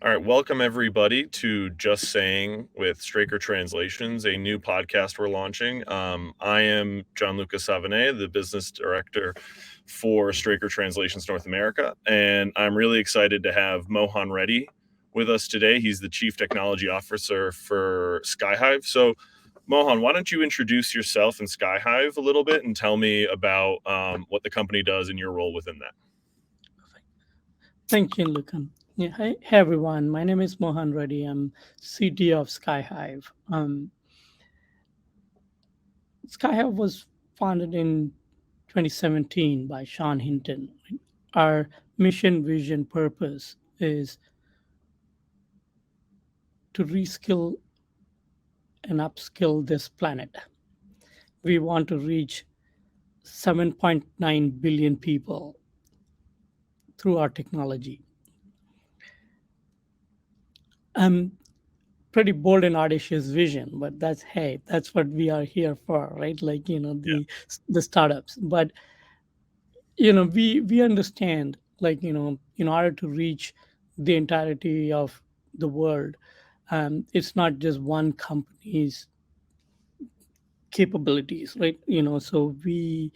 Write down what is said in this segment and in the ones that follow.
All right, welcome everybody to Just Saying with Straker Translations, a new podcast we're launching. I am Gianluca, the business director for Straker Translations North America, and I'm really excited to have Mohan Reddy with us today. He's the Chief Technology Officer for SkyHive. So, Mohan, why don't you introduce yourself and SkyHive a little bit and tell me about what the company does and your role within that? Thank you, Lucan. Yeah, hey everyone. My name is Mohan Reddy. I'm CTO of SkyHive. SkyHive was founded in 2017 by Sean Hinton. Our mission, vision, purpose is to reskill and upskill this planet. We want to reach 7.9 billion people through our technology. Um, Pretty bold and audacious vision, but that's what we are here for, right? Like Yeah. the startups. But we understand, like in order to reach the entirety of the world, it's not just one company's capabilities, right? So we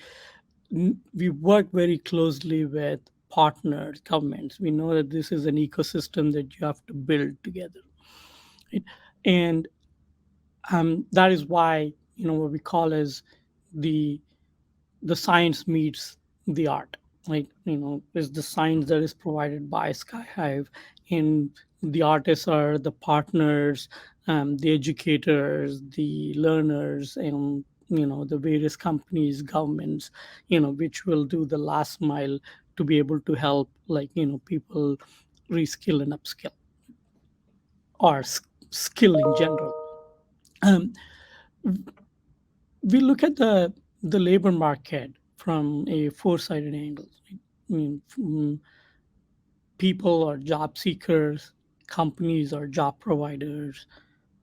work very closely with partners, governments. We know that this is an ecosystem that you have to build together, right? And that is why what we call as the the science meets the art, right? Is the science that is provided by SkyHive, and the artists are the partners, the educators, the learners, and the various companies, governments, which will do the last mile to be able to help, like people reskill and upskill, or skill in general. um, we look at the labor market from a four-sided angle, right? From people or job seekers, companies or job providers,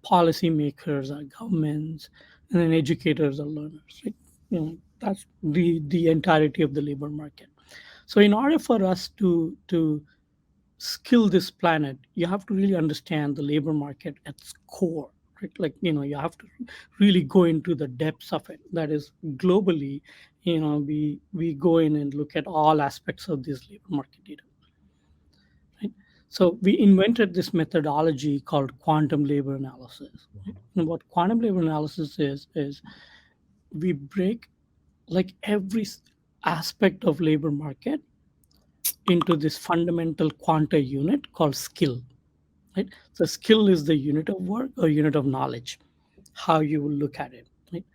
policymakers or governments, and then educators or learners, right? That's the entirety of the labor market. So in order for us to skill this planet, you have to really understand the labor market at its core, right? Like you have to really go into the depths of it. That is, globally, we go in and look at all aspects of this labor market data, right? So we invented this methodology called quantum labor analysis, right? And what quantum labor analysis is we break, like, every aspect of labor market into this fundamental quanta unit called skill, right? So skill is the unit of work or unit of knowledge, how you will look at it, right?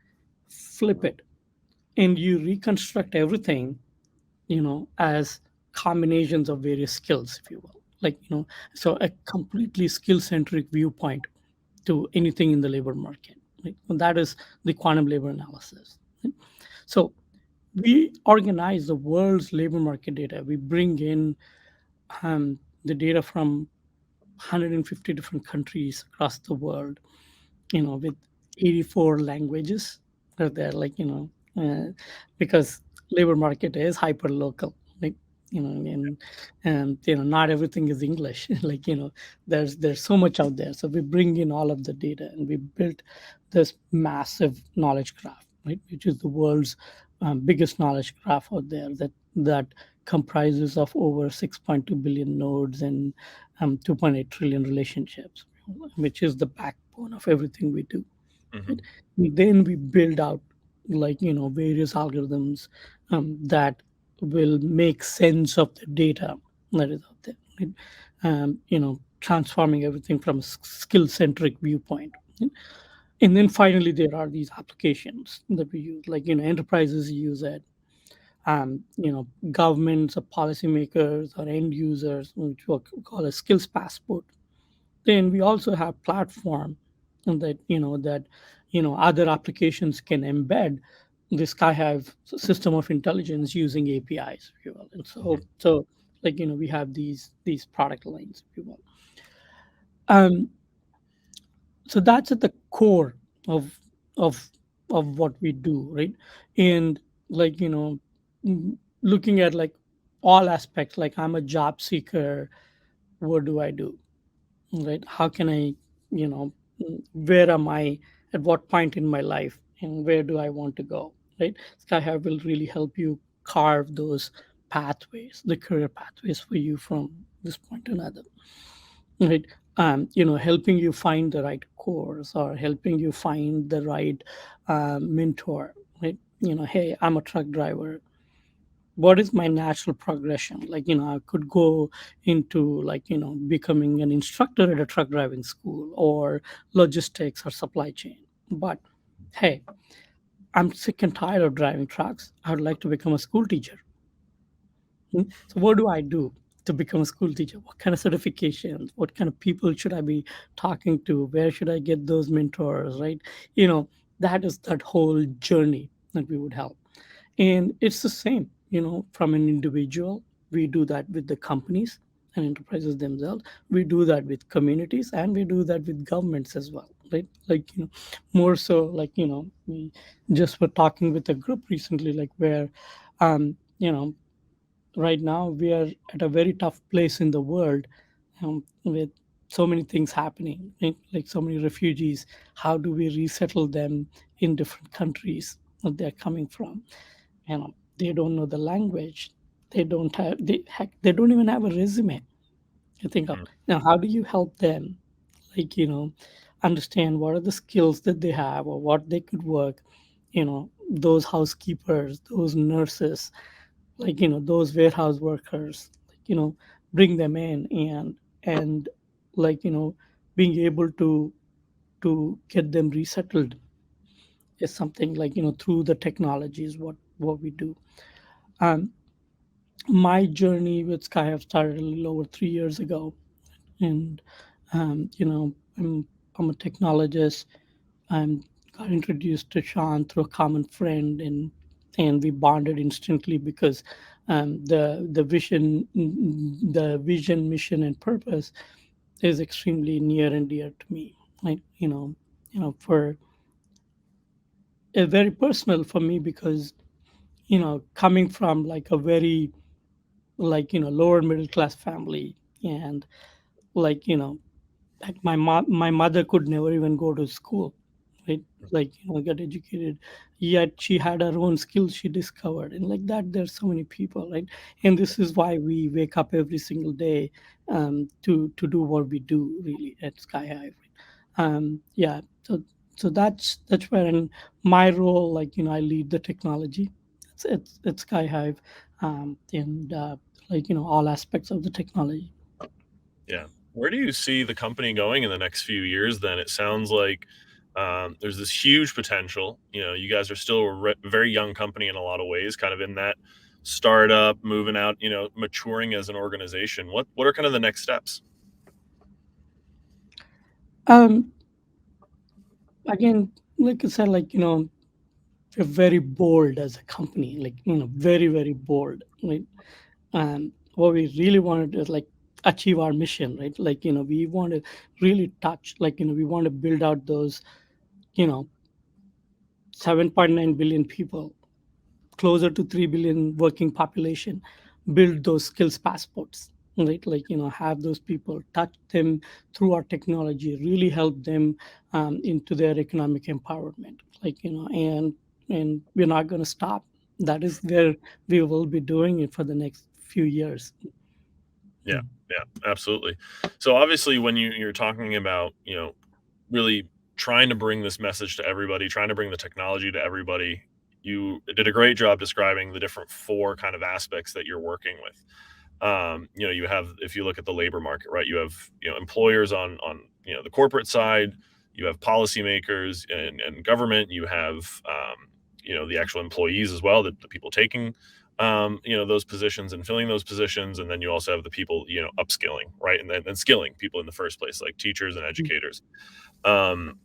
Flip it, and you reconstruct everything, as combinations of various skills, if you will. Like, so a completely skill centric viewpoint to anything in the labor market, right? And that is the quantum labor analysis, right? So we organize the world's labor market data. We bring in the data from 150 different countries across the world, with 84 languages are there, like, because labor market is hyper local, like, and not everything is English. Like, there's so much out there. So we bring in all of the data and we built this massive knowledge graph, right, which is the world's biggest knowledge graph out there, that comprises of over 6.2 billion nodes and 2.8 trillion relationships, which is the backbone of everything we do, Hmm. right? Then we build out, like, various algorithms that will make sense of the data that is out there, right? Transforming everything from a skill centric viewpoint, right? And then finally there are these applications that we use, like, enterprises use it, governments or policymakers or end users, which we call a skills passport. Then we also have platform, and that other applications can embed the SkyHive system of intelligence using APIs, if you will. And so like, we have these product lines, if you will. um so that's at the core of of of what we do, right? And, like, looking at, like, all aspects, like, I'm a job seeker, what do I do? right? How can I, you know, where am I at what point in my life and where do I want to go, right? SkyHive will really help you carve those pathways, the career pathways for you from this point to another, right? Helping you find the right course or helping you find the right mentor, right? Hey, I'm a truck driver. What is my natural progression? I could go into becoming an instructor at a truck driving school or logistics or supply chain. But hey, I'm sick and tired of driving trucks. I would like to become a school teacher. So what do I do to become a school teacher? What kind of certifications? What kind of people should I be talking to? Where should I get those mentors? Right? That is that whole journey that we would help. And it's the same, from an individual. We do that with the companies and enterprises themselves. We do that with communities and we do that with governments as well, right? More so, we just were talking with a group recently, like where, you know, right now we are at a very tough place in the world, with so many things happening, right? Like so many refugees. How do we resettle them in different countries that they're coming from? They don't know the language. They don't even have a resume. You think of Mm, now, how do you help them, like understand what are the skills that they have or what they could work, those housekeepers, those nurses, those warehouse workers, bring them in, and like being able to get them resettled is something, through the technology is what we do. um my journey with SkyHive started a little over 3 years ago, and I'm a technologist. I got introduced to Sean through a common friend, and we bonded instantly because the vision, mission, and purpose is extremely near and dear to me. Like for very personal for me because coming from like a very lower middle class family, and like like my mother could never even go to school, right? Get educated, yet she had her own skills she discovered, and like that there's so many people, right? And this is why we wake up every single day, to do what we do really at SkyHive. Yeah, so that's where in my role, I lead the technology. It's SkyHive, and all aspects of the technology. yeah. Where do you see the company going in the next few years then? It sounds like there's this huge potential. You guys are still a very young company in a lot of ways, kind of in that startup, moving out, maturing as an organization. What are kind of the next steps? um Again, like I said, we're very bold as a company, very, very bold, right? And what we really wanted is achieve our mission, right? We want to really touch, we want to build out those, you know, 7.9 billion people, closer to 3 billion working population, build those skills passports, right? Have those people, touch them through our technology, really help them into their economic empowerment, and we're not going to stop. That is where we will be doing it for the next few years. Yeah, yeah, absolutely. So obviously, when you're talking about really trying to bring this message to everybody, trying to bring the technology to everybody, you did a great job describing the different four kind of aspects that you're working with. You have, if you look at the labor market, right, you have employers on the corporate side, you have policymakers and government, you have the actual employees as well, the people taking those positions and filling those positions, and then you also have the people upskilling, right, and skilling people in the first place, like teachers and educators. um,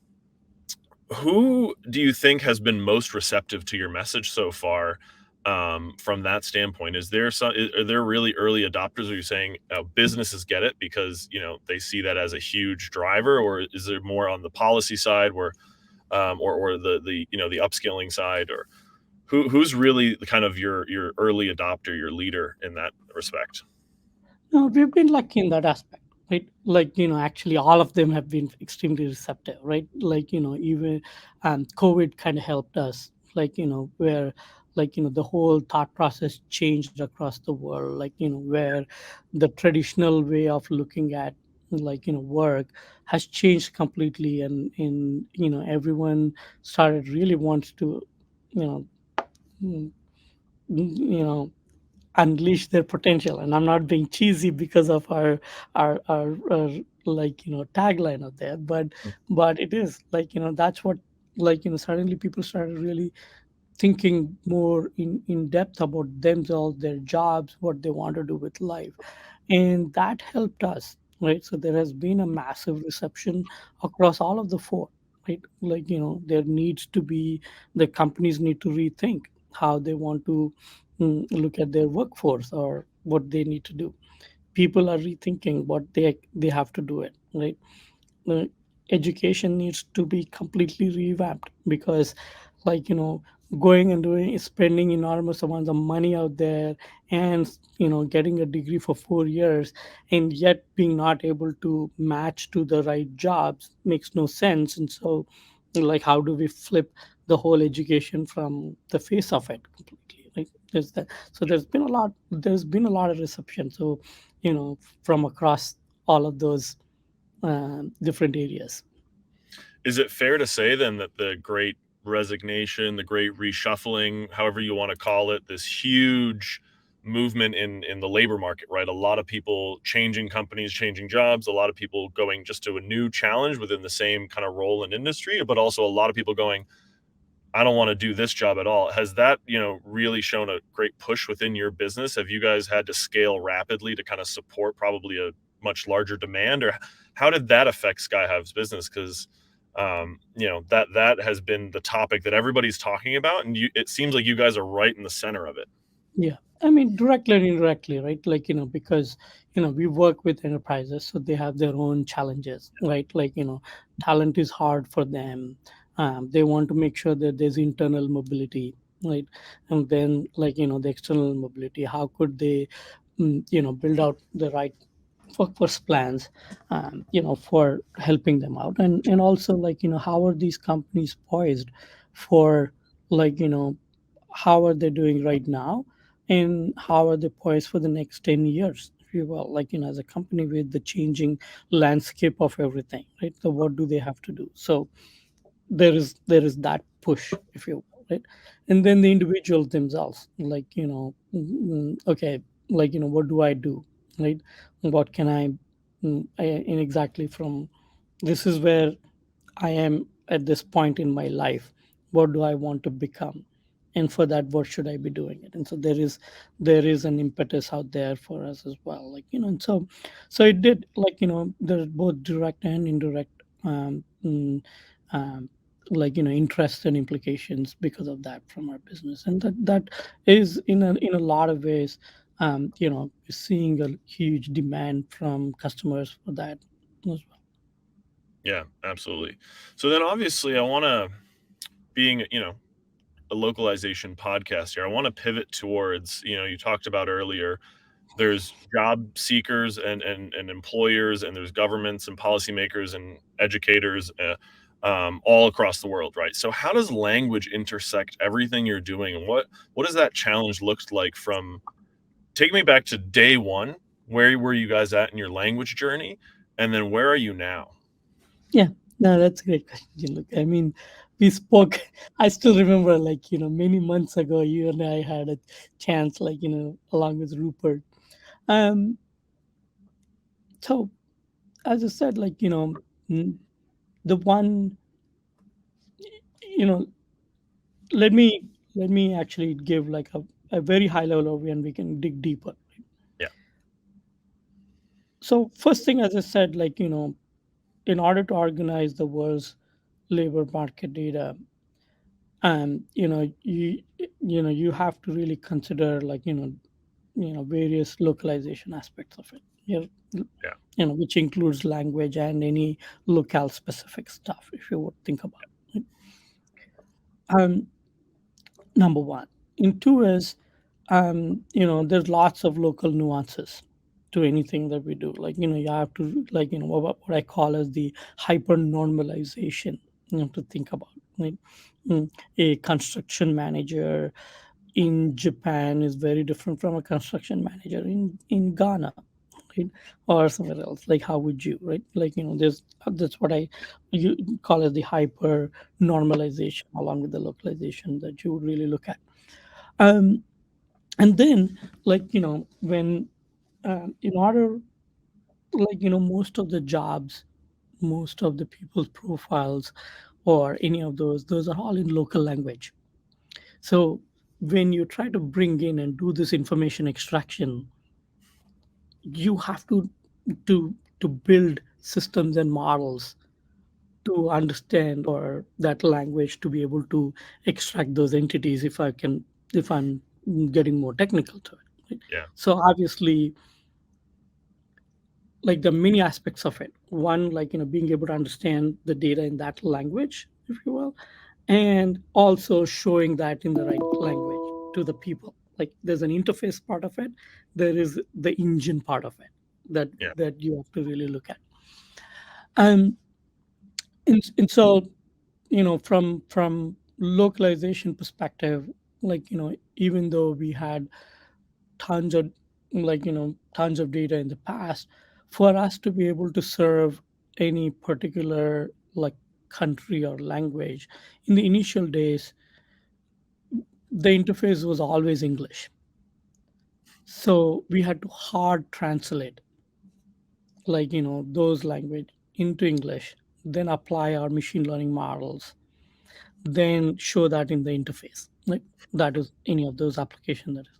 who do you think has been most receptive to your message so far, from that standpoint? Are there really early adopters? Are you saying businesses get it because they see that as a huge driver, or is there more on the policy side, where or the the upskilling side, or who's really the kind of your early adopter, your leader in that respect? No, we've been lucky in that aspect. right? Like, actually all of them have been extremely receptive, right? Like, even COVID kind of helped us, like, where, like, the whole thought process changed across the world, like, where the traditional way of looking at, like, work has changed completely, and everyone started really wants to, you know mm, you know unleash their potential. And I'm not being cheesy because of our like, tagline of that, but it is like, that's what, like, suddenly people started really thinking more in depth about themselves, their jobs, what they want to do with life, and that helped us, right? So there has been a massive reception across all of the four, right? Like, there needs to be, the companies need to rethink how they want to look at their workforce or what they need to do. People are rethinking what they have to do it, right? uh, Education needs to be completely revamped, because, like, going and doing, spending enormous amounts of money out there, and getting a degree for 4 years, and yet being not able to match to the right jobs makes no sense. And so, like, how do we flip the whole education from the face of it completely, like, there's that. So there's been a lot of reception, so, from across all of those different areas. Is it fair to say then that the great resignation, the great reshuffling, however you want to call it, this huge movement in the labor market, right? A lot of people changing companies, changing jobs, a lot of people going just to a new challenge within the same kind of role and industry, but also a lot of people going, I don't want to do this job at all. Has that, really shown a great push within your business? Have you guys had to scale rapidly to kind of support probably a much larger demand, or how did that affect SkyHive's business? Because that has been the topic that everybody's talking about, and it seems like you guys are right in the center of it. Yeah, I mean, directly and indirectly, right? Like, because we work with enterprises, so they have their own challenges, right? Like, talent is hard for them. They want to make sure that there's internal mobility, right? And then, like, the external mobility, how could they build out the right workforce plans, for helping them out. And also, like, how are these companies poised for, like, how are they doing right now, and how are they poised for the next 10 years, if you will, like, as a company with the changing landscape of everything, right? So what do they have to do? So there is that push, if you will, right? And then the individuals themselves, like, okay, like, what do I do, right? What can and exactly from, this is where I am at this point in my life. What do I want to become? And for that, what should I be doing it? And so there is an impetus out there for us as well. Like, and so it did, like, there's both direct and indirect, um, like, interest and implications because of that from our business. And that is in a lot of ways, seeing a huge demand from customers for that as well. Yeah, absolutely. So then obviously I want to, being, a localization podcast here, I want to pivot towards, you talked about earlier, there's job seekers and employers, and there's governments and policymakers and educators, all across the world, right? So how does language intersect everything you're doing, and what does that challenge looked like from, take me back to day one, where were you guys at in your language journey, and then where are you now? Yeah, no, that's a great question. Look, I mean, we spoke. I still remember, like, many months ago, you and I had a chance, like, along with Rupert. Um, so as I said, like, mm, the one, you know, let me let me actually give like a very high level overview, and we can dig deeper. Yeah. So first thing, as I said, like, in order to organize the world's labor market data, you have to really consider, like, various localization aspects of it, Yeah. which includes language and any locale specific stuff, if you would think about it. um Number one. In two is, there's lots of local nuances, to anything that we do. Like, you have to, like, what I call as the hyper normalization, to think about, right? A construction manager in Japan is very different from a construction manager in Ghana, right? Or somewhere else. Like, how would you, right? Like, there's that's what I you call as the hyper normalization, along with the localization that you would really look at. Um, and then, like, when in order, like, most of the jobs, most of the people's profiles, or any of those are all in local language. So when you try to bring in and do this information extraction, you have to build systems and models to understand or that language to be able to extract those entities, if I'm getting more technical to it, right? Yeah. So obviously, like, the many aspects of it, one, like, being able to understand the data in that language, if you will, and also showing that in the right language to the people. Like, there's an interface part of it, there is the engine part of it, that Yeah. you have to really look at. And so, from localization perspective, like, even though we had tons of, tons of data in the past, for us to be able to serve any particular, like, country or language, in the initial days, the interface was always English. So we had to hard translate, like, those language into English, then apply our machine learning models, then show that in the interface, like, that is any of those application that is.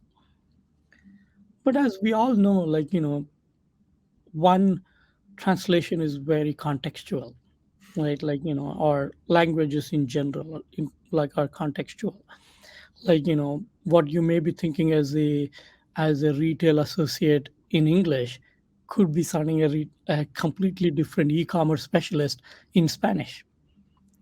But as we all know, like, one, translation is very contextual, right? Like, our languages in general, like, are contextual. Like, what you may be thinking as a retail associate in English could be sounding a completely different e-commerce specialist in Spanish.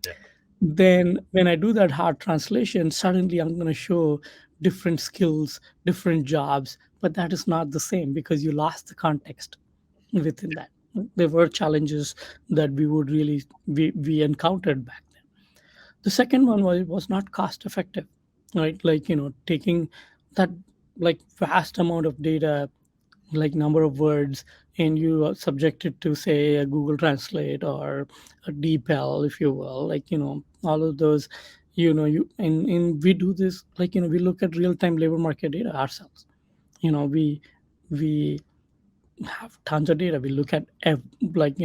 Yeah. Then when I do that hard translation, suddenly I'm going to show different skills, different jobs, but that is not the same because you lost the context within that. There were challenges that we encountered back then. The second one was not cost effective, right? Like, taking that, like, vast amount of data, like, number of words, and you are subjected to, say, a Google Translate or a DeepL, if you will, like, all of those, and we do this, like, we look at real time labor market data ourselves. We have tons of data. We look at like,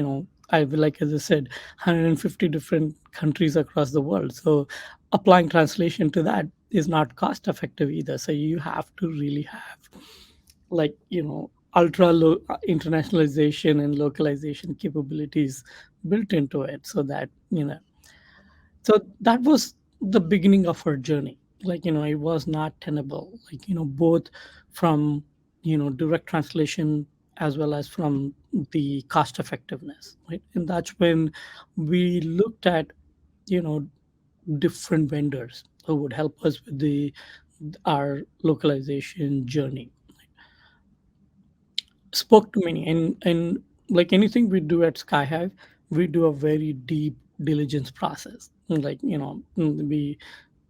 like, as I said, 150 different countries across the world. So applying translation to that is not cost effective either. So you have to really have, like, ultra low internationalization and localization capabilities built into it, so that, so that was the beginning of our journey. Like, it was not tenable, like, both from, direct translation as well as from the cost effectiveness, right? And that's when we looked at, you know different vendors who would help us with the our localization journey. Spoke to many, and like anything we do at SkyHive, we do a very deep diligence process. Like, we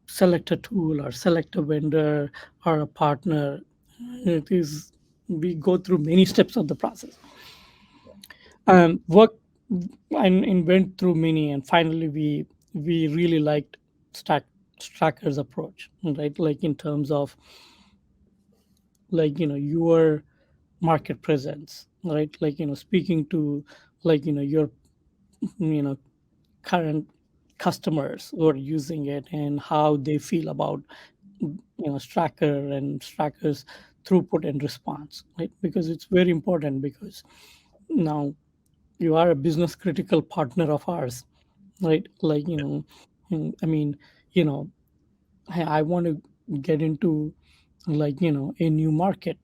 select a tool or select a vendor or a partner. It is We go through many steps of the process. Work and went through many, and finally we really liked Stacker's approach, right? Like, in terms of, like, your market presence, right? Like, speaking to, like, your, you know current customers who are using it and how they feel about, Stracker and Stracker's throughput and response, right? Because it's very important, because now you are a business critical partner of ours, right? Like, I mean, you know I want to get into, like, a new market,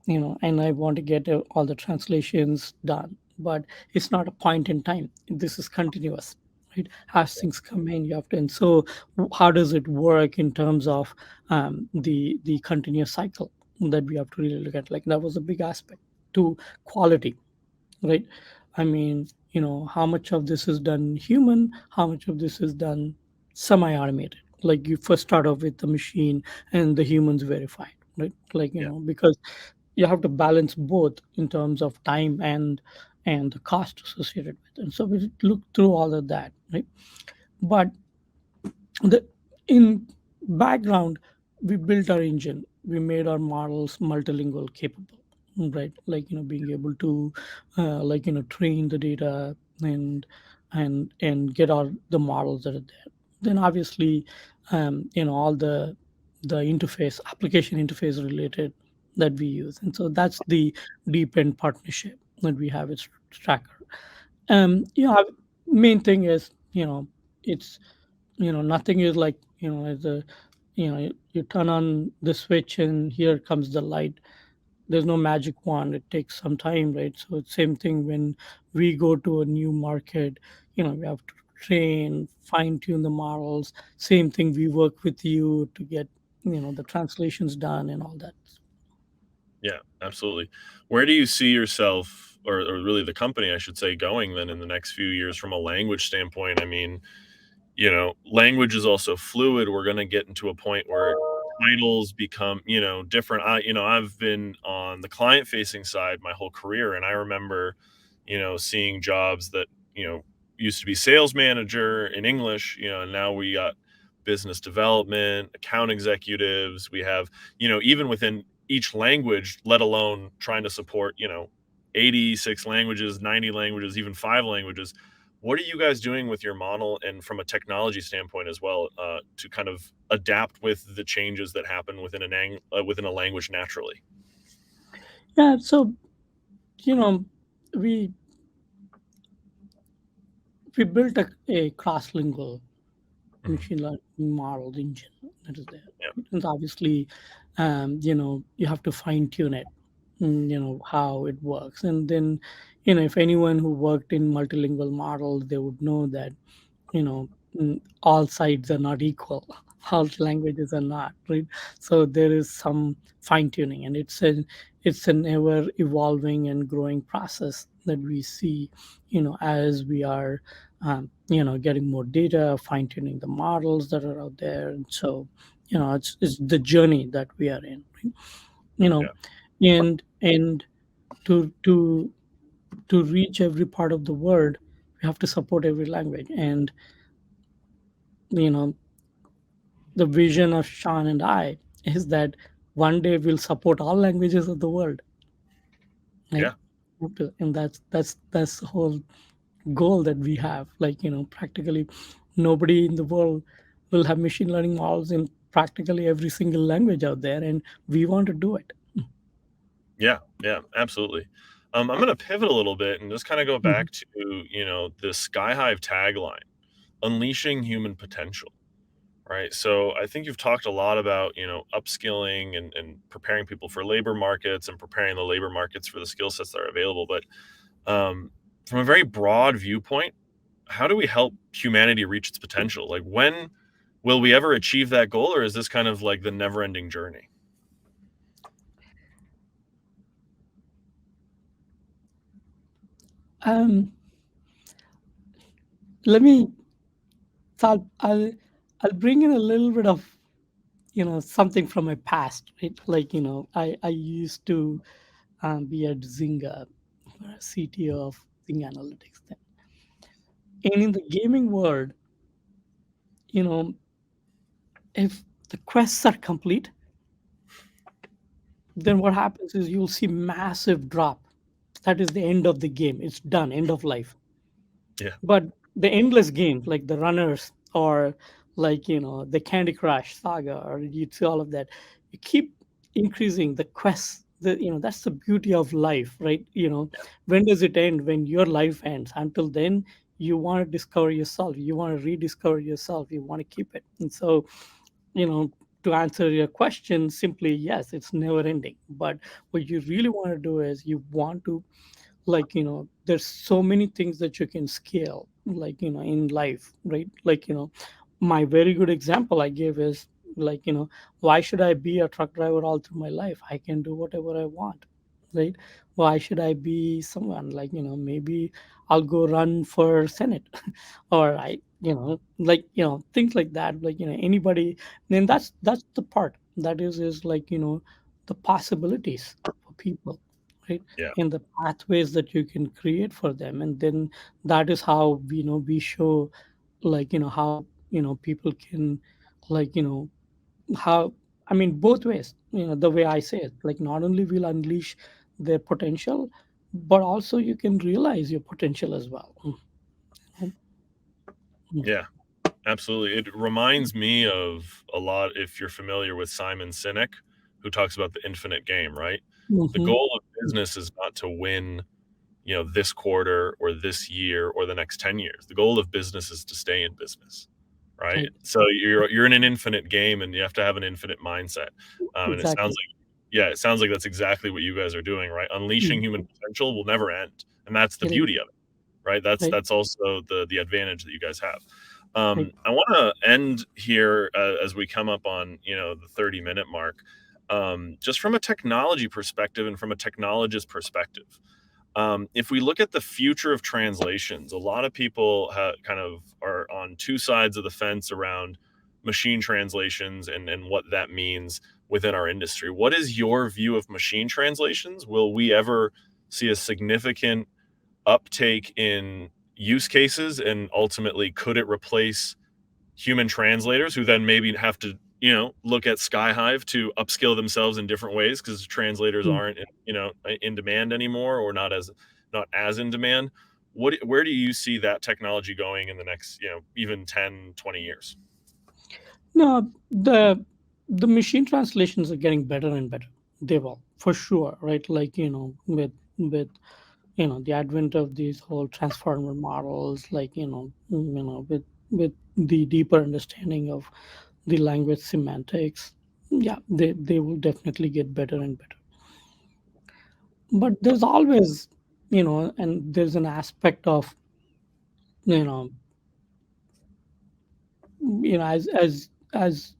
and I want to get all the translations done. But it's not a point in time. This is continuous, right? As things come in, you have to. And so, how does it work in terms of, the continuous cycle that we have to really look at? Like, that was a big aspect. to quality, right? I mean, how much of this is done human, how much of this is done semi-automated. Like you first start off with the machine and the humans verified, right? Like, Yeah. because you have to balance both in terms of time and the cost associated with it. And so we look through all of that, right? But the in background, we built our engine, we made our models multilingual capable, right? Like, being able to train the data and get all the models that are there. Then obviously, all the interface, application interface related, that we use. And so that's the deep end partnership that we have with Tracker. Main thing is, it's, nothing is like, as a, you turn on the switch and here comes the light. There's no magic wand, it takes some time, right? So it's same thing when we go to a new market. We have to train, fine tune the models. Same thing, we work with you to get, the translations done and all that. Yeah, absolutely. Where do you see yourself, or really the company, I should say, going then in the next few years from a language standpoint? I mean, language is also fluid. We're going to get into a point where titles become, different. I've been on the client facing side my whole career, and I remember, seeing jobs that, used to be sales manager in English, and now we got business development, account executives. We have, even within each language, let alone trying to support, 86 languages, 90 languages, even 5 languages. What are you guys doing with your model and from a technology standpoint as well, to kind of adapt with the changes that happen within within a language naturally? Yeah, so, you know we we built a cross-lingual Mhm. machine learning model engine that is there. Yeah, And obviously, you have to fine tune it, how it works. And then, if anyone who worked in multilingual models, they would know that, all sides are not equal. All languages are not, right? So there is some fine tuning, and it's an ever evolving and growing process that we see, as we are, getting more data, fine tuning the models that are out there. And so, it's the journey that we are in, right? you know yeah, and to reach every part of the world, we have to support every language. And, you know the vision of Sean and I is that one day we'll support all languages of the world, right? yeah, And that's the whole goal that we have. Like, practically nobody in the world will have machine learning models in practically every single language out there, and we want to do it. yeah, yeah, absolutely. I'm going to pivot a little bit and just kind of go Mhm. back to, the SkyHive tagline, unleashing human potential. Right. So I think you've talked a lot about, upskilling and preparing people for labor markets and preparing the labor markets for the skill sets that are available. But from a very broad viewpoint, how do we help humanity reach its potential? Like, when will we ever achieve that goal, or is this kind of like the never ending journey? um Let me, so I'll bring in a little bit of, something from my past, right? Like, I used to, be at Zynga, CTO of Zynga Analytics then. And in the gaming world, you know, if the quests are complete, then what happens is you'll see massive drop. That is the end of the game. It's done, end of life. Yeah. But the endless games, like the runners, or like, the Candy Crush saga, or you see all of that, you keep increasing the quests. That's the beauty of life, right? When does it end? When your life ends. Until then, you want to discover yourself, you want to rediscover yourself, you want to keep it. And so, you know to answer your question simply, yes, it's never ending. But what you really want to do is you want to, like, there's so many things that you can scale, like, in life, right? Like, my very good example I gave is, like, why should I be a truck driver all through my life? I can do whatever I want, right? Why should I be someone like, maybe I'll go run for Senate or I, like, things like that, like, anybody. Then that's the part that is like, the possibilities for people, right? Yeah. And the pathways that you can create for them. And then that is how, we show, like, how, people can, like, how, I mean, both ways, the way I say it, like, not only will unleash their potential, but also you can realize your potential as well. Mm, mm, Yeah. Absolutely. It reminds me of a lot if you're familiar with Simon Sinek, who talks about the infinite game, right? The mhm, goal of business is not to win, this quarter or this year or the next 10 years. The goal of business is to stay in business, right? right. So you're in an infinite game and you have to have an infinite mindset. And it sounds Exactly. like yeah, it sounds like that's exactly what you guys are doing, right? Unleashing Mm, human potential will never end. And that's the it is. beauty of it, right? That's Right. that's also the advantage that you guys have. Right. I want to end here as we come up on the 30-minute mark, just from a technology perspective and from a technologist perspective. If we look at the future of translations, a lot of people kind of are on two sides of the fence around machine translations and what that means within our industry. What is your view of machine translations? Will we ever see a significant uptake in use cases, and ultimately could it replace human translators who then maybe have to look at SkyHive to upskill themselves in different ways because translators Mm. aren't in demand anymore, or not as in demand? Where do you see that technology going in the next even 10-20 years? No, the machine translations are getting better and better. They will, for sure, right? Like, with the advent of these whole transformer models, like, with the deeper understanding of the language semantics, yeah, they will definitely get better and better. But there's always, and there's an aspect of, you know as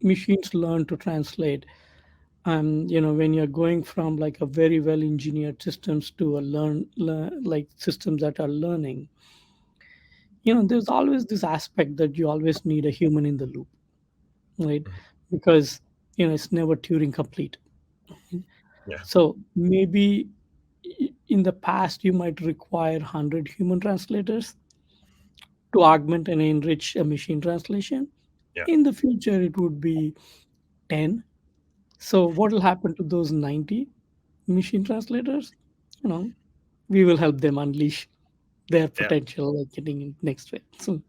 machines learn to translate, when you're going from like a very well engineered systems to a like systems that are learning, there's always this aspect that you always need a human in the loop, right? Mhm. Because it's never Turing complete. Yeah, So maybe in the past you might require 100 human translators to augment and enrich a machine translation. yeah, In the future it would be 10. So what will happen to those 90 machine translators? you know we will help them unleash their yeah. potential, like getting in next way. So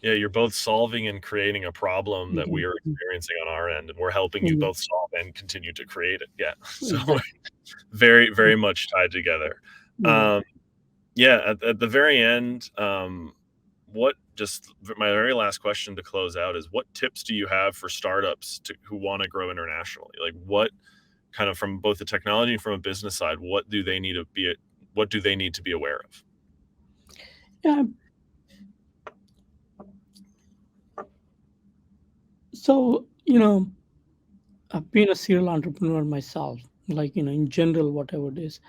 Yeah, you're both solving and creating a problem that we mhm, are experiencing on our end, and we're helping you yeah, both solve and continue to create it. Yeah. So exactly. very, very much tied together. Yeah. Um, yeah, at the very end, what just my very last question to close out is, what tips do you have for startups who want to grow internationally? Like, what kind of, from both the technology and from a business side, what do they need to be aware of? Yeah. So, I've been a serial entrepreneur myself. Like, in general, whatever it is,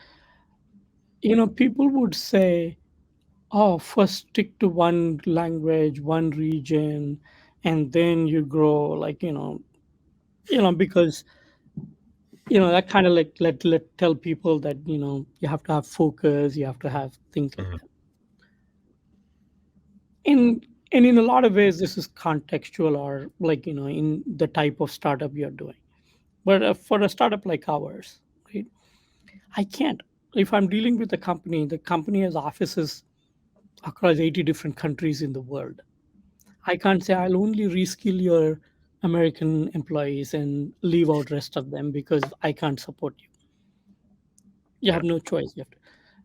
people would say, oh, first stick to one language, one region, and then you grow, like, because, that kind of like let tell people that, you have to have focus, you have to have things like Mhm. that. And in a lot of ways, this is contextual, or like, in the type of startup you're doing. But for a startup like ours, right, I can't. If I'm dealing with a company, the company has offices across 80 different countries in the world. I can't say I'll only reskill your American employees and leave out rest of them because I can't support you. You Yeah, have no choice. You have to.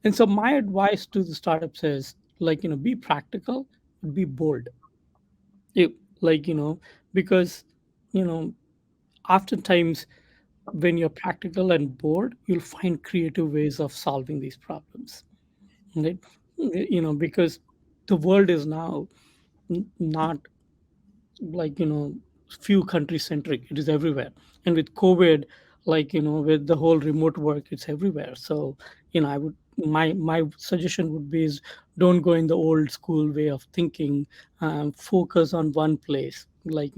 And so my advice to the startups is, like, be practical, but be bold. You like, because, you know, oftentimes when you're practical and bored, you'll find creative ways of solving these problems, right? Because the world is now not like, few country centric, it is everywhere. And with COVID, like, with the whole remote work, it's everywhere. So, I would, my suggestion would be is, don't go in the old school way of thinking. Focus on one place, like,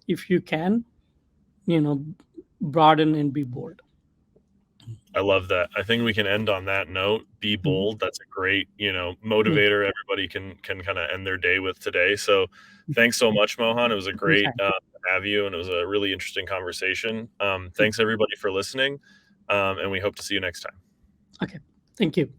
if you can, you know broaden and be bold. I love that. I think we can end on that note. Be Mhm. bold. That's a great, Yeah. motivator everybody can kind of end their day with today. So, thanks so much, Mohan. It was a great Anytime. to have you, and it was a really interesting conversation. Thanks everybody for listening, and we hope to see you next time. Okay, thank you.